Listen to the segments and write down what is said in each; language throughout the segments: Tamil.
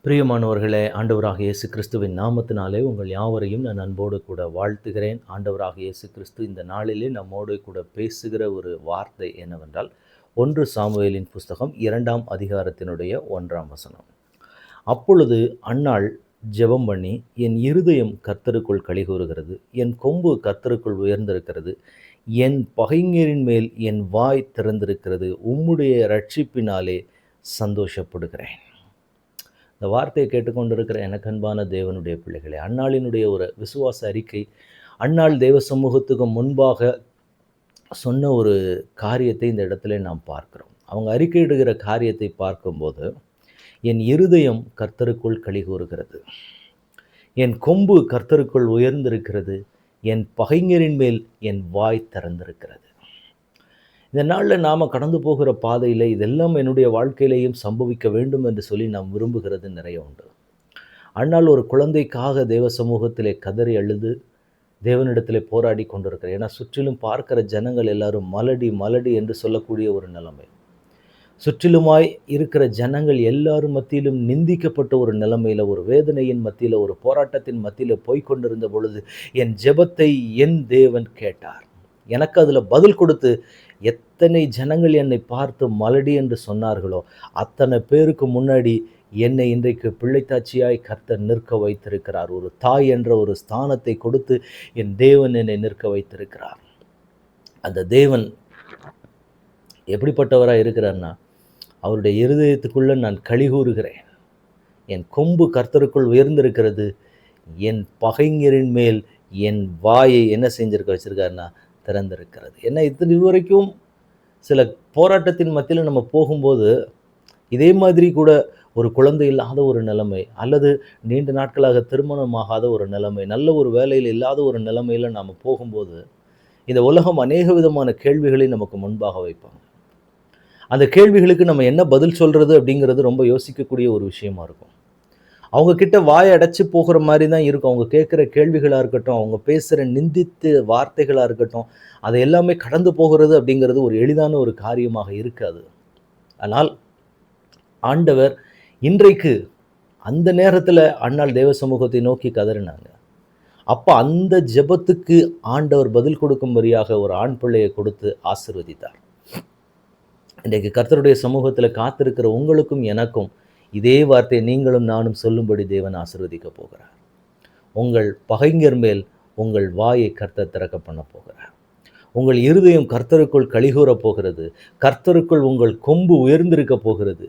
பிரியமானவர்களே, ஆண்டவராக இயேசு கிறிஸ்துவின் நாமத்தினாலே உங்கள் யாவரையும் நான் அன்போடு கூட வாழ்த்துகிறேன். ஆண்டவராக இயேசு கிறிஸ்து இந்த நாளிலே நம்மோடு கூட பேசுகிற ஒரு வார்த்தை என்னவென்றால், 1 சாமுவேலின் புஸ்தகம் 2ஆம் அதிகாரத்தினுடைய 1ஆம் வசனம். அப்பொழுது அன்னாள் ஜெபம் பண்ணி, என் இருதயம் கர்த்தருக்குள் களிகூருகிறது, என் கொம்பு கர்த்தருக்குள் உயர்ந்திருக்கிறது, என் பகைஞரின் மேல் என் வாய் திறந்திருக்கிறது, உம்முடைய இரட்சிப்பினாலே சந்தோஷப்படுகிறேன். இந்த வார்த்தையை கேட்டுக்கொண்டிருக்கிற எனக்கு அன்பான தேவனுடைய பிள்ளைகளே, அன்னாளினுடைய ஒரு விசுவாச அறிக்கை, அன்னாள் தேவ சமூகத்துக்கு முன்பாக சொன்ன ஒரு காரியத்தை இந்த இடத்துல நாம் பார்க்கிறோம். அவங்க அறிக்கையிடுகிற காரியத்தை பார்க்கும்போது, என் இருதயம் கர்த்தருக்குள் களிகூருகிறது, என் கொம்பு கர்த்தருக்குள் உயர்ந்திருக்கிறது, என் பகைஞரின் மேல் என் வாய் திறந்திருக்கிறது. இந்த நாளில் நாம் கடந்து போகிற பாதையில் இதெல்லாம் என்னுடைய வாழ்க்கையிலேயும் சம்பவிக்க வேண்டும் என்று சொல்லி நாம் விரும்புகிறது நிறைய உண்டு. அன்னால் ஒரு குழந்தைக்காக தேவ சமூகத்திலே கதறி அழுது தேவனிடத்திலே போராடி கொண்டிருக்கிறேன். ஏன்னா சுற்றிலும் பார்க்கிற ஜனங்கள் எல்லாரும் மலடி மலடி என்று சொல்லக்கூடிய ஒரு நிலைமை, சுற்றிலுமாய் இருக்கிற ஜனங்கள் எல்லாரும் மத்தியிலும் நிந்திக்கப்பட்ட ஒரு நிலைமையில், ஒரு வேதனையின் மத்தியில், ஒரு போராட்டத்தின் மத்தியில் போய்கொண்டிருந்த பொழுது என் ஜெபத்தை என் தேவன் கேட்டார். எனக்கு அதில் பதில் கொடுத்து, எத்தனை ஜனங்கள் என்னை பார்த்து மலடி என்று சொன்னார்களோ அத்தனை பேருக்கு முன்னாடி என்னை இன்றைக்கு பிள்ளைத்தாட்சியாய் கர்த்தர் நிற்க வைத்திருக்கிறார். ஒரு தாய் என்ற ஒரு ஸ்தானத்தை கொடுத்து என் தேவன் என்னை நிற்க வைத்திருக்கிறார். அந்த தேவன் எப்படிப்பட்டவராக இருக்கிறார்னா, அவருடைய இருதயத்துக்குள்ளே நான் களிகூறுகிறேன், என் கொம்பு கர்த்தருக்குள் உயர்ந்திருக்கிறது, என் பகைஞரின் மேல் என் வாயை என்ன வச்சிருக்காருன்னா திறந்திருக்கிறது. ஏன்னா இதுவரைக்கும் சில போராட்டத்தின் மத்தியில் நம்ம போகும்போது இதே மாதிரி கூட ஒரு குழந்தை இல்லாத ஒரு நிலைமை, அல்லது நீண்ட நாட்களாக திருமணமாகாத ஒரு நிலைமை, நல்ல ஒரு வேலையில் இல்லாத ஒரு நிலைமையில் நாம் போகும்போது இந்த உலகம் அநேக விதமான கேள்விகளை நமக்கு முன்பாக வைப்பாங்க. அந்த கேள்விகளுக்கு நம்ம என்ன பதில் சொல்கிறது அப்படிங்கிறது ரொம்ப யோசிக்கக்கூடிய ஒரு விஷயமா இருக்கும். அவங்க கிட்ட வாயை அடைச்சி போகிற மாதிரி தான் இருக்கும். அவங்க கேட்குற கேள்விகளாக இருக்கட்டும், அவங்க பேசுகிற நிந்தித்து வார்த்தைகளாக இருக்கட்டும், அதை எல்லாமே கடந்து போகிறது அப்படிங்கிறது ஒரு எளிதான ஒரு காரியமாக இருக்காது. ஆனால் ஆண்டவர் இன்றைக்கு அந்த நேரத்தில் அன்னாள் தேவ சமூகத்தை நோக்கி கதறினாங்க. அப்போ அந்த ஜெபத்துக்கு ஆண்டவர் பதில் கொடுக்கும்படியாக ஒரு ஆண் பிள்ளையை கொடுத்து ஆசீர்வதித்தார். இன்றைக்கு கர்த்தருடைய சமூகத்தில் காத்திருக்கிற உங்களுக்கும் எனக்கும் இதே வார்த்தையை நீங்களும் நானும் சொல்லும்படி தேவன் ஆசீர்வதிக்க போகிறார். உங்கள் பகைஞர் மேல் உங்கள் வாயை கர்த்தர் திறக்க பண்ண போகிறார். உங்கள் இருதயம் கர்த்தருக்குள் களிகூற போகிறது. கர்த்தருக்குள் உங்கள் கொம்பு உயர்ந்திருக்க போகிறது.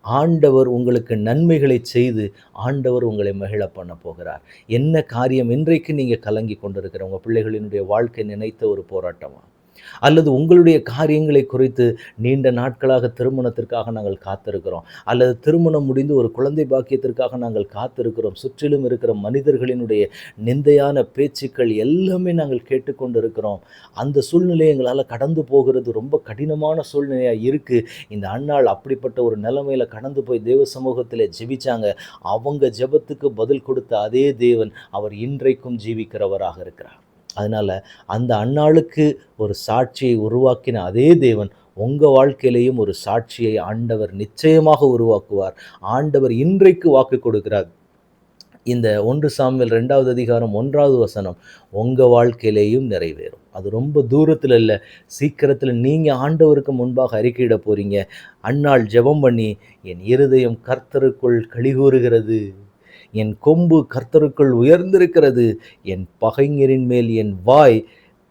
ஆண்டவர் உங்களுக்கு நன்மைகளை செய்து ஆண்டவர் உங்களை மகிழ பண்ண போகிறார். என்ன காரியம் இன்றைக்கு நீங்கள் கலங்கி கொண்டிருக்கிற உங்கள் பிள்ளைகளினுடைய வாழ்க்கை நினைத்த ஒரு போராட்டமா, அல்லது உங்களுடைய காரியங்களை குறித்து நீண்ட நாட்களாக திருமணத்திற்காக நாங்கள் காத்திருக்கிறோம், அல்லது திருமணம் முடிந்து ஒரு குழந்தை பாக்கியத்திற்காக நாங்கள் காத்திருக்கிறோம், சுற்றிலும் இருக்கிற மனிதர்களினுடைய நிந்தையான பேச்சுக்கள் எல்லாமே நாங்கள் கேட்டுக்கொண்டு இருக்கிறோம். அந்த சூழ்நிலை எங்களால் கடந்து போகிறது ரொம்ப கடினமான சூழ்நிலையாக இருக்குது. இந்த அன்னாள் அப்படிப்பட்ட ஒரு நிலைமையில் கடந்து போய் தேவ சமூகத்தில் ஜெபிச்சாங்க. அவங்க ஜெபத்துக்கு பதில் கொடுத்த அதே தேவன் அவர் இன்றைக்கும் ஜீவிக்கிறவராக இருக்கிறார். அதனால் அந்த அன்னாளுக்கு ஒரு சாட்சியை உருவாக்கின அதே தேவன் உங்கள் வாழ்க்கையிலையும் ஒரு சாட்சியை ஆண்டவர் நிச்சயமாக உருவாக்குவார். ஆண்டவர் இன்றைக்கு வாக்கு கொடுக்கிறார். இந்த 1 சாமுவேல் 2ஆவது அதிகாரம் 1ஆவது வசனம் உங்கள் வாழ்க்கையிலேயும் நிறைவேறும். அது ரொம்ப தூரத்தில் இல்லை, சீக்கிரத்தில் நீங்கள் ஆண்டவருக்கு முன்பாக அறிக்கையிட போகிறீங்க. அன்னாள் ஜெபம் பண்ணி, என் இருதயம் கர்த்தருக்குள் களிகூறுகிறது, என் கொம்பு கர்த்தருக்குள் உயர்ந்திருக்கிறது, என் பகைஞரின் மேல் என் வாய்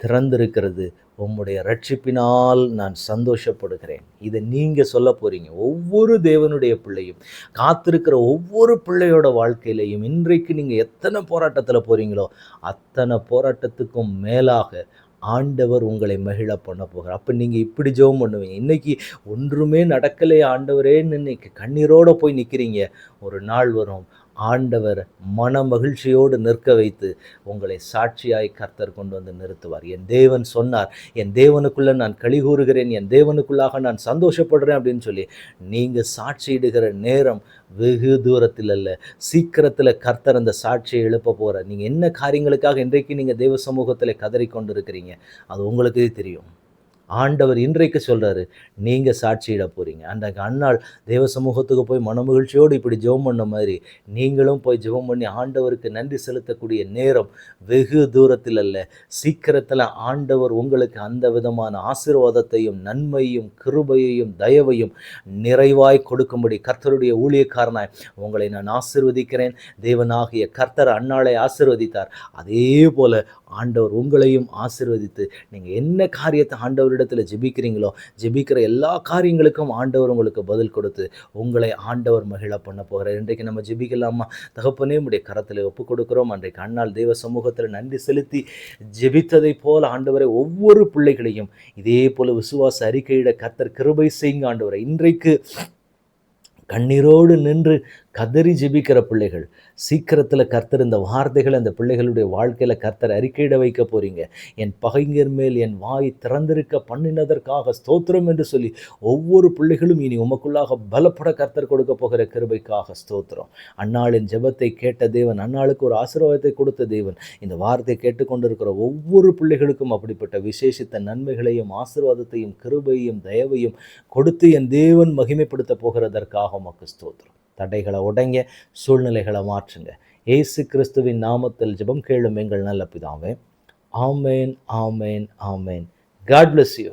திறந்திருக்கிறது, உம்முடைய ரட்சிப்பினால் நான் சந்தோஷப்படுகிறேன். இதை நீங்கள் சொல்ல போகிறீங்க. ஒவ்வொரு தேவனுடைய பிள்ளையும், காத்திருக்கிற ஒவ்வொரு பிள்ளையோட வாழ்க்கையிலையும் இன்றைக்கு நீங்கள் எத்தனை போராட்டத்தில் போகிறீங்களோ அத்தனை போராட்டத்துக்கும் மேலாக ஆண்டவர் உங்களை மகிழ பண்ண போகிறார். அப்போ நீங்கள் இப்படி ஜெபம் பண்ணுவீங்க, இன்றைக்கி ஒன்றுமே நடக்கலையே ஆண்டவரேன்னு இன்னைக்கு கண்ணீரோடு போய் நிற்கிறீங்க. ஒரு நாள் வரும், ஆண்டவர் மன மகிழ்ச்சியோடு நிற்க வைத்து உங்களை சாட்சியாய் கர்த்தர் கொண்டு வந்து நிறுத்துவார். என் தேவன் சொன்னார், என் தேவனுக்குள்ளே நான் களிகூறுகிறேன், என் தேவனுக்குள்ளாக நான் சந்தோஷப்படுறேன் அப்படின்னு சொல்லி நீங்கள் சாட்சியிடுகிற நேரம் வெகு தூரத்தில் அல்ல, சீக்கிரத்தில் கர்த்தர் அந்த சாட்சியை எழுப்ப போகிறார். நீங்கள் என்ன காரியங்களுக்காக இன்றைக்கு நீங்கள் தேவ சமூகத்தில் கதறி கொண்டு இருக்கிறீங்க அது உங்களுக்கு தெரியும். ஆண்டவர் இன்றைக்கு சொல்றாரு, நீங்க சாட்சியிட போறீங்க. அன்றைக்கு அன்னாள் தேவ சமூகத்துக்கு போய் மனமகிழ்ச்சியோடு இப்படி ஜெபம் பண்ண மாதிரி, நீங்களும் போய் ஜெபம் பண்ணி ஆண்டவருக்கு நன்றி செலுத்தக்கூடிய நேரம் வெகு தூரத்தில் அல்ல, சீக்கிரத்தில் ஆண்டவர் உங்களுக்கு அந்த விதமான ஆசீர்வாதத்தையும் நன்மையும் கிருபையையும் தயவையும் நிறைவாய் கொடுக்கும்படி கர்த்தருடைய ஊழியக்காரனாய் உங்களை நான் ஆசீர்வதிக்கிறேன். தேவனாகிய கர்த்தர் அன்னாளை ஆசீர்வதித்தார். அதே போல ஆண்டவர் உங்களையும் ஆசீர்வதித்து, நீங்க என்ன காரியத்தை ஆண்டவரிடத்தில் ஜெபிக்கிறீங்களோ, ஜெபிக்கிற எல்லா காரியங்களுக்கும் ஆண்டவர் உங்களுக்கு பதில் கொடுத்து உங்களை ஆண்டவர் மகிழ பண்ண போகிறார். இன்றைக்கு நம்ம ஜெபிக்கலாமா? தகப்பனே, உம்முடைய கரத்தில் ஒப்புக் கொடுக்கிறோம். அன்றைக்கு அன்னாள் தேவ சமூகத்தில் நன்றி செலுத்தி ஜெபித்ததை போல ஆண்டவரை ஒவ்வொரு பிள்ளைகளையும் இதே போல விசுவாச அறிக்கையிட கர்த்தர் கிருபை செய்யுங்க ஆண்டவரை. இன்றைக்கு கண்ணீரோடு நின்று கதறி ஜெபிக்கிற பிள்ளைகள், சீக்கிரத்தில் கர்த்தர் இந்த வார்த்தைகளை அந்த பிள்ளைகளுடைய வாழ்க்கையில் கர்த்தர் அறிக்கையிட வைக்க போறீங்க. என் பகைஞர் மேல் என் வாய் திறந்திருக்க பண்ணினதற்காக ஸ்தோத்திரம் என்று சொல்லி ஒவ்வொரு பிள்ளைகளும் இனி உமக்குள்ளாக பலப்பட கர்த்தர் கொடுக்க போகிற கிருபைக்காக ஸ்தோத்திரம். அன்னாளின் ஜெபத்தை கேட்ட தேவன், அன்னாளுக்கு ஒரு ஆசீர்வாதத்தை கொடுத்த தேவன், இந்த வார்த்தை கேட்டுக்கொண்டிருக்கிற ஒவ்வொரு பிள்ளைகளுக்கும் அப்படிப்பட்ட விசேஷித்த நன்மைகளையும் ஆசீர்வாதத்தையும் கிருபையும் தயவையும் கொடுத்து என் தேவன் மகிமைப்படுத்த போகிறதற்காக உமக்கு ஸ்தோத்திரம். தடைகளை உடைங்க, சூழ்நிலைகளை மாற்றுங்க. இயேசு கிறிஸ்துவின் நாமத்தில் ஜெபம் கேளும் எங்கள் நல்ல பிதாவே. ஆமேன், ஆமேன், ஆமேன். God bless you.